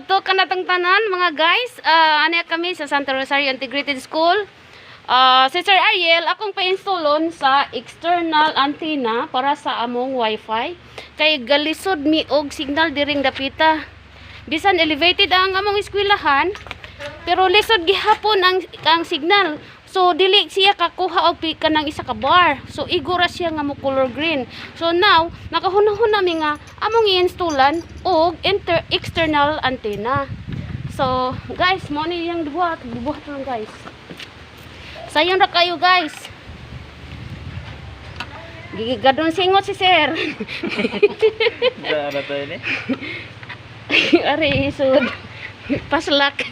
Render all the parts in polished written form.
to kanatang tanan mga guys. Ano kami sa Santa Rosario Integrated School. Si Sir Ariel, akong pa-installon sa external antenna para sa among wifi. Kay galisod mi og signal diring dapita. Bisan elevated ang among eskwelahan, pero lisod gihapon ang signal. So dili siya kakuha og kanang isa ka bar. So igura siya nga mo color green. So now nakahunahuna mi nga among i-installan og external antenna. So guys, mo ni yang buhat lang guys. Sayon ra kayo guys. Gigadon singot si sir. Ada tayo ni. Ari isud. Paslak.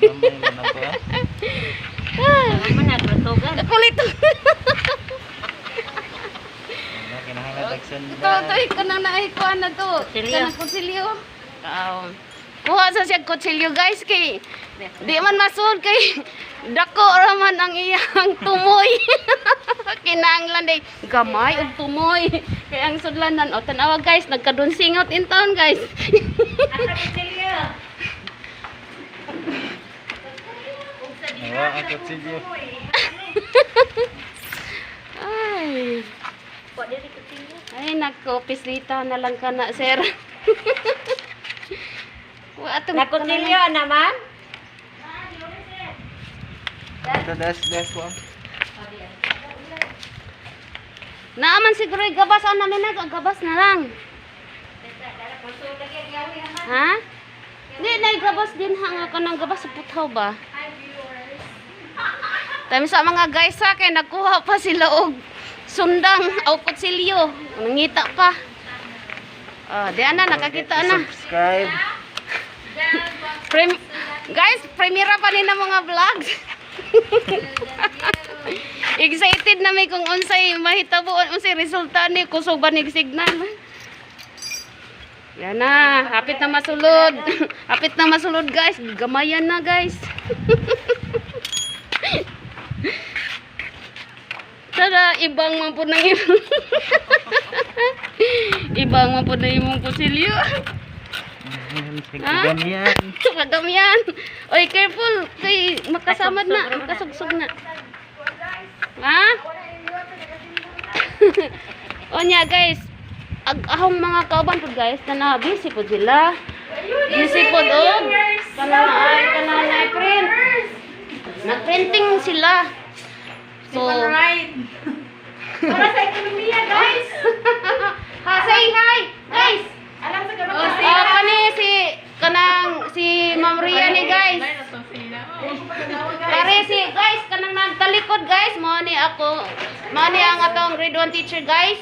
Mana bertogan? Kulit. Kinahanglan action. Ito kanang naikuan na to. Kanang kutsilyo. Kuha sa siya kutsilyo guys kay di man masud kay dako raman ang iyang tumoy. Kinahanglan day gamay og tumoy. Kay ang sudlanan o tanawa guys nagkadunsingot in town guys. Asa kutsilyo? Nawa ang kutsilyo. Ay. Kok diri kutsilyo? Ay nako pislita na lang kana sir. Wa atong Kutsilyo naman? Ito das ko. Naaman siguro gabas ang namin na gabas na lang. Ha? Di na gabas din hanga ka ng gabas sa puthaw ba? Tami sa mga guys sa kay nagkuha pa sila og sundang o kutsilyo. Nangita pa. Di ana nakakita na. Subscribe. Guys, premiera pa ni na mga vlogs. Excited na may kung unsay mahitabo unsay resulta ni kusog ba nig signal. Yan na, hapit na masulod. Hapit na masulod guys. Gamayan na guys. Tada ibang man po nang ibang man po na imong kutsilyo. Gamian. Kagamian. Oy, careful kay makasamad na, makasugsog na. Ha? Onya guys, ahong mga kauban po guys, na busy po sila. Busy po doon. Kanang print. Nag-printing sila. So, Para sa ekonomiya, guys. ha, say hi, guys. Alam sa Kanang si Ma'am Ria ni guys. Kare si guys kanang nagtalikod guys, mo ni ako. Mo ni ang atong grade 1 teacher guys.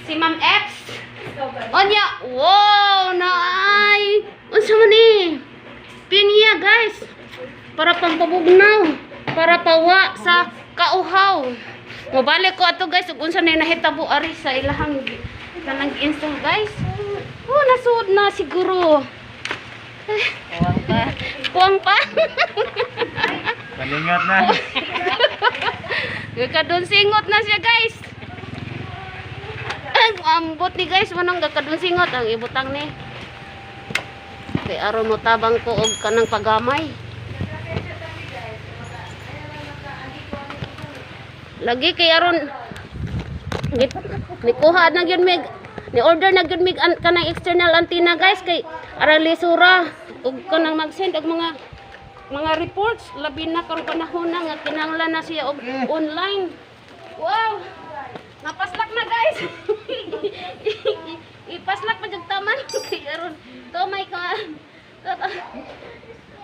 Si Ma'am X. Onya, wow, naay. Unsa man ni? Pinya guys. Para pampabugnaw, para pawa sa kauhaw. Mobalik ko ato guys ug unsa nay nahitabo ari sa ilahang kanang install guys. Oh, nasud na siguro. Kuwang pa. Kuwang pa. Kalingat na. Gakadunsingot na siya guys. Ambot ni guys manong gakadunsingot ang ibutang ni. Kay aron mo tabang ko og kanang pagamay. Lagi kay aron nikuha na gyud mig ni order na gyud mig kanang external antenna guys kay aron lisura ug kanang mag-send og mga reports labi na karong panahon na nga kinahanglan na siya og online. Wow, napaslak na guys. Ipaslak pa jud taman kay aron to may ka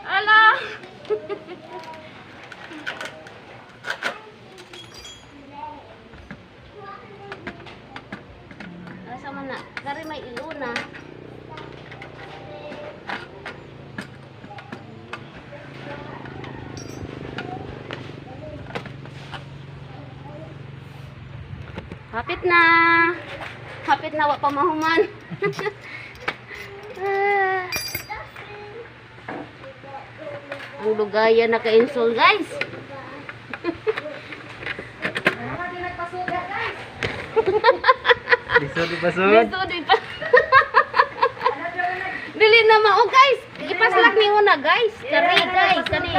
ala. Sama na, kari may iluna. Hapit na. Hapit na wa pa mahuman. Ang lugayan naka-install guys. Lisod di pasod. Lisod di pa. Dili na mao guys. Ipaslak na guys. Kani guys, kani.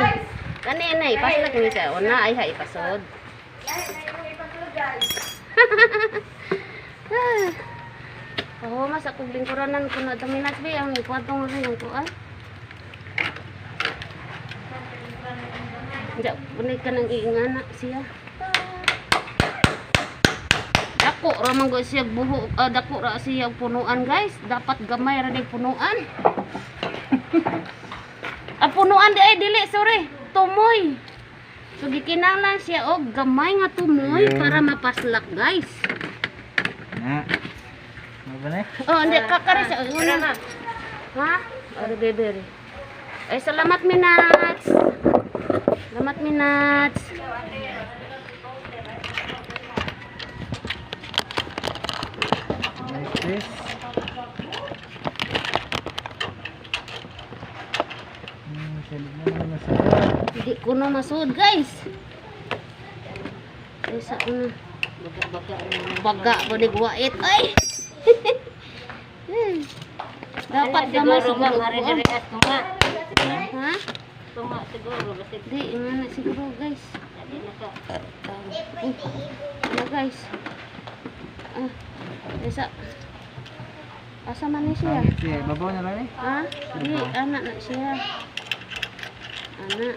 Kani na ipaslak ni sa una ay ha ipasod. Oh, mas akong lingkuranan ko na minutes ba ang ikwatong rin yung kuan. Diya, bunay ka nang iingana siya. Dako ramang ko siya buho, dako ra siya punuan guys. Dapat gamay ra ni punuan. Ang punuan di ay dili, sorry. Tumoy. So gikinahanglan siya og gamay nga tumoy para mapaslak guys. Na. Ano ba na? Oh, hindi kakari sa una. Ha? Ari bebe. Ay salamat minats. Salamat minats. Like this. Masyali na naman masarap. Hindi ko na masud guys. Ay sa una. Baga po ni guwait. Ay! Dapat gamay siguro. tunga. Ha? Tunga siguro basta Di, na siguro guys. di naka. Ano guys? Isa. Asa man ni siya? Pangit siya. Babaw na lang eh. Ha? Di, anak na siya. Anak.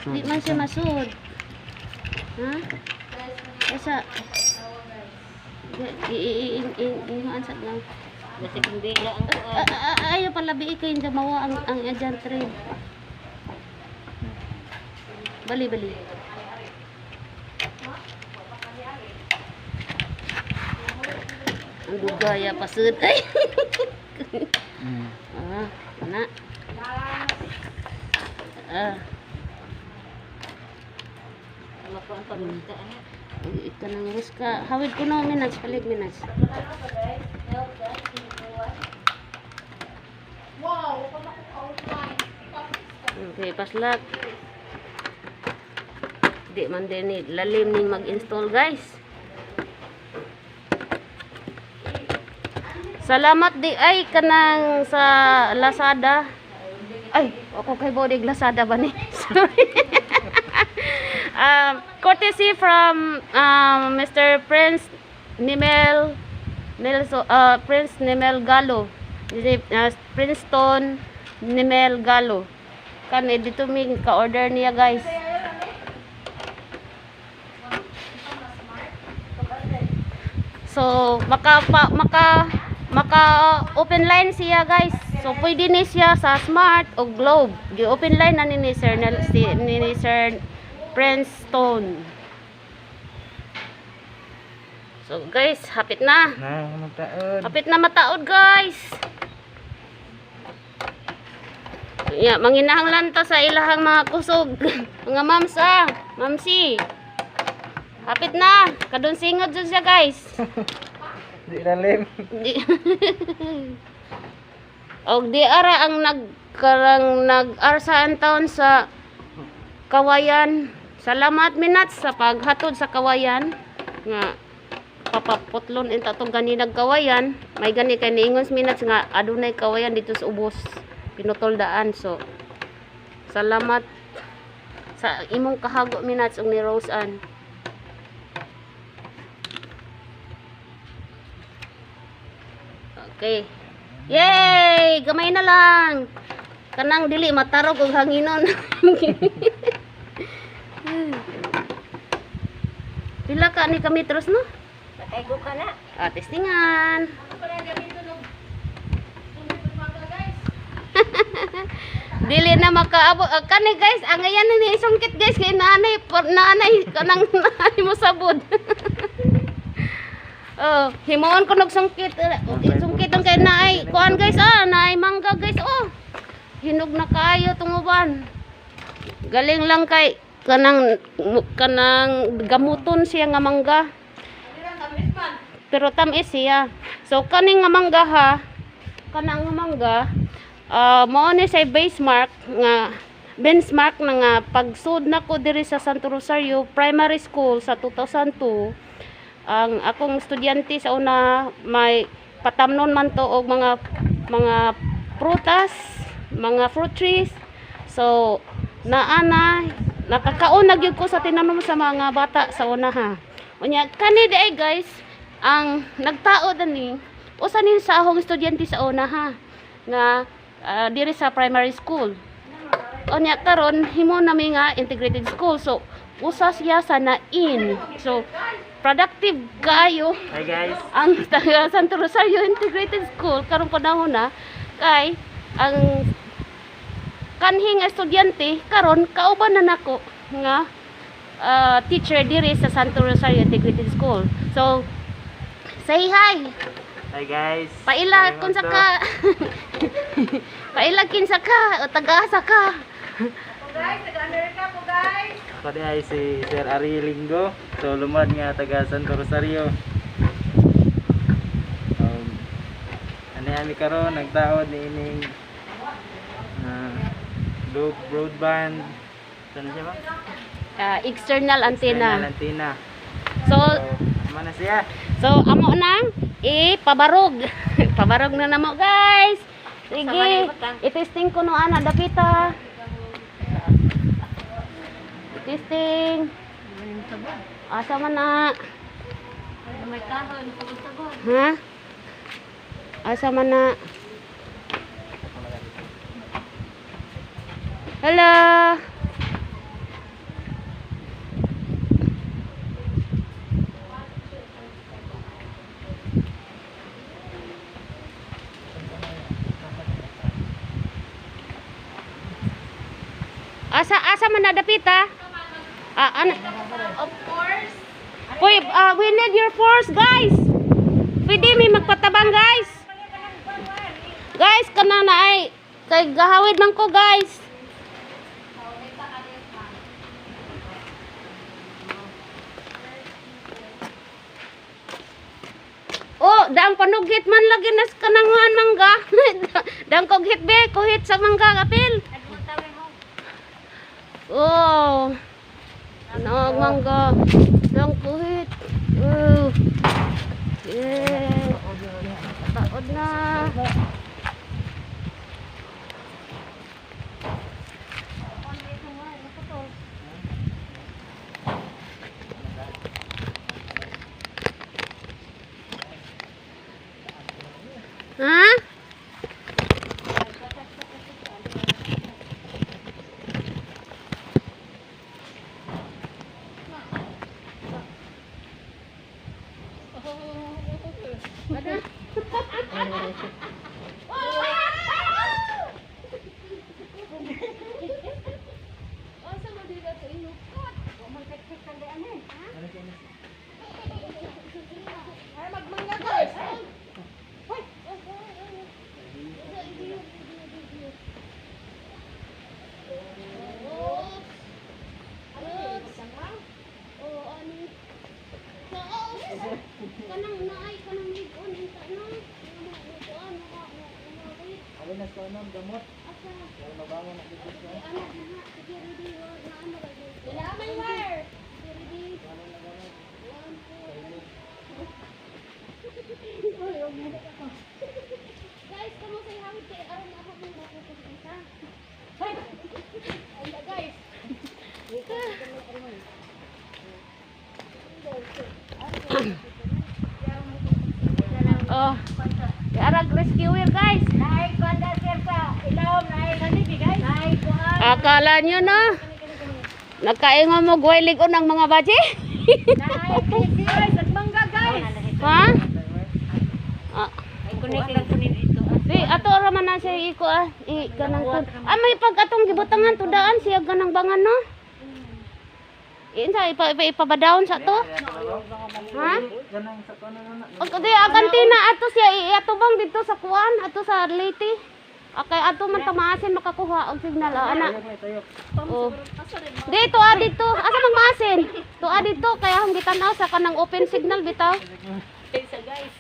Di man siya masud. Ha? Isa. Iingan sa lang. Basta kung bila ang kuan. Ayaw pala biik kayo yung mawa ang agent trade. Bali. Ang dugaya pasud. Ay! Anak. Makuan pa basta ana. Ito nang ruska. Hawid ko no minutes, palig minutes. Okay, paslak. Di man din lalim ning mag-install guys. Salamat di ay kanang sa Lazada. Ay, ako kay Bodig Lazada ba ni? Sorry. Courtesy from Mr. Prince Nimel Prince Nimel Galo. Princeton Nimel Galo. Kani dito mi ka-order niya guys. So maka open line siya guys. So pwede ni siya sa Smart o Globe. Gi-open line na ni Sir Princeton. So guys, hapit na. Na, magtaon. Hapit na mataod guys. Yeah, manginahanglan ta sa ilahang mga kusog. Mga mamsa, mamsi. Hapit na. Kadun singod dyan siya guys. Di lalim. Di. Og di ara ang nag-arsaan taon sa Kawayan. Salamat minats sa paghatod sa Kawayan. Nga papaputlon inta tong ganinag Kawayan. May gani kay niingon minats nga adunay Kawayan dito sa ubos. Pinutoldaan. So salamat sa imong kahago minats og ni Rose Ann. Okay. Yay! Gamay na lang. Kanang dili matarog og hanginon. Pila ka ni kametros no? Patay ko ka na. Testingan. Dili na makaabot. Kani guys, ang ayan ni isungkit guys kay nanay kanang nanay mo sabod. Oh, himuon ko nagsungkit. Isungkit ang kay naay. Kuan guys naay mangga guys Hinog na kayo tunguban. Galing lang kay kanang gamuton siya nga mangga. Pero tamis siya. So kaning nga mangga ha, kanang nga mangga mao ni say benchmark na nga pagsud na ko diri sa Santo Rosario Primary School sa 2002. Ang akong estudyante sa una may patamnon man to og mga mga prutas, mga fruit trees. So nakakaunag yun ko sa tinanom sa mga bata sa una ha. Unya kani di guys, ang nagtao dani usa nin sa ahong estudyante sa una ha nga diri sa primary school. Unya karon himo nami nga integrated school. So usa siya sa na-in. So productive kayo Hi guys. ang taga Santo Rosario Integrated School karon panahon na kay ang kanhing estudyante karon kauban na nako nga teacher diri sa Santo Rosario Integrated School. So say hi. Hi guys. Paila kun sa ka. Paila kinsa ka o taga-asa ka. Guys, taga-Amerika po guys. Ako di ay si Sir Ari Linggo. So lumad nga taga Santo Rosario. Ani karon nagtaod ni ining broadband. Ano siya ba? External antenna. External antenna. So Mana siya? So, amo nang ipabarog. Pabarog na namo, guys. Sige. I-testing ko no ana dapita. Testing. Asa man na? May kahoy, pagsagot. Ha? Asa man na? Hello. Asa man nadapita? Of course. We need your force, guys. Pwede may magpatabang, guys. Guys, kana na ay kay gahawid man ko, guys. Oh, daang panughit man lagi nas kanangan mangga. Daang kog hit be, ko hit sa mangga kapil. Oh. Nog mangga. Daang ko hit. Yeah. Taod na. Ha? Guys, kamu say hawid kay aron ako mong mapupunta. Hoy. Ay, guys. Oh. Arag rescuer, guys. Naik bandar kerta, ilawom naik nanti guys. Naik kuan. Akala nyo na nagkaingon mo guwailig unang mga baje? Naik kisi guys, mangga guys. Ha? Ah. Ay connect lang kunin dito. Di, ato raman na siya iko ganang kun. May pag atong gibutangan tudaan siya ganang bangan no. Insa ipabadawon sa to? Ha? Ganang sa kono na. O di agantina ato siya iatubang dito sa kuan, ato sa Leyte. Okay, ato man tamaasin makakuha og signal ana. Oh. Dito dito. Asa magmaasin? Tuwa dito kaya ang gitanaw sa kanang open signal bitaw. Isa guys.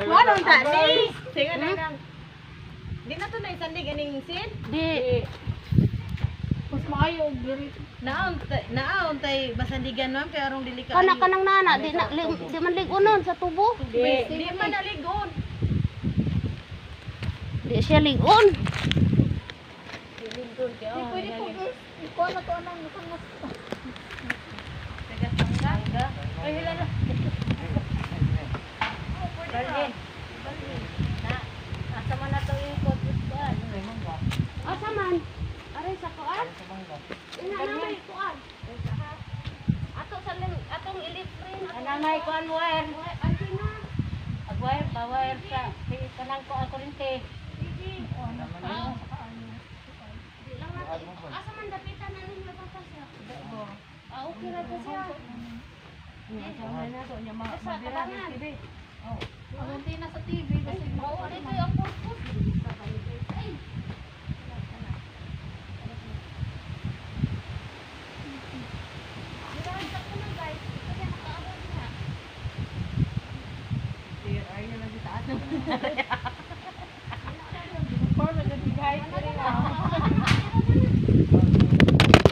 Wanong tani? Sige na lang. Di na to na isandig aning sin? Di. Mas mga kayo diri. Naon tay basandigan ma'am kay arong dili ka. Kanang nana di man ligunon sa tubo. Di man naligon. Di siya ligon. Pwede po iko na to nang kangas. Ay hila na. Berlin. Asa man na to ikot kuan. Asa man? Aray sa kuan? Ina na kuan. Atong iliprin. Anangay kuan wire. Antina. Agwire bawire sa kanang ko ako rin te. Asa man dapitan na ninyo pa siya? Okay ra to siya. Sa kabanan. Ang tina sa TV kasi Oo, dito yung purpose. Ay. Diranta ko na guys. Kasi nakaabot na. Ay na lang sa taas.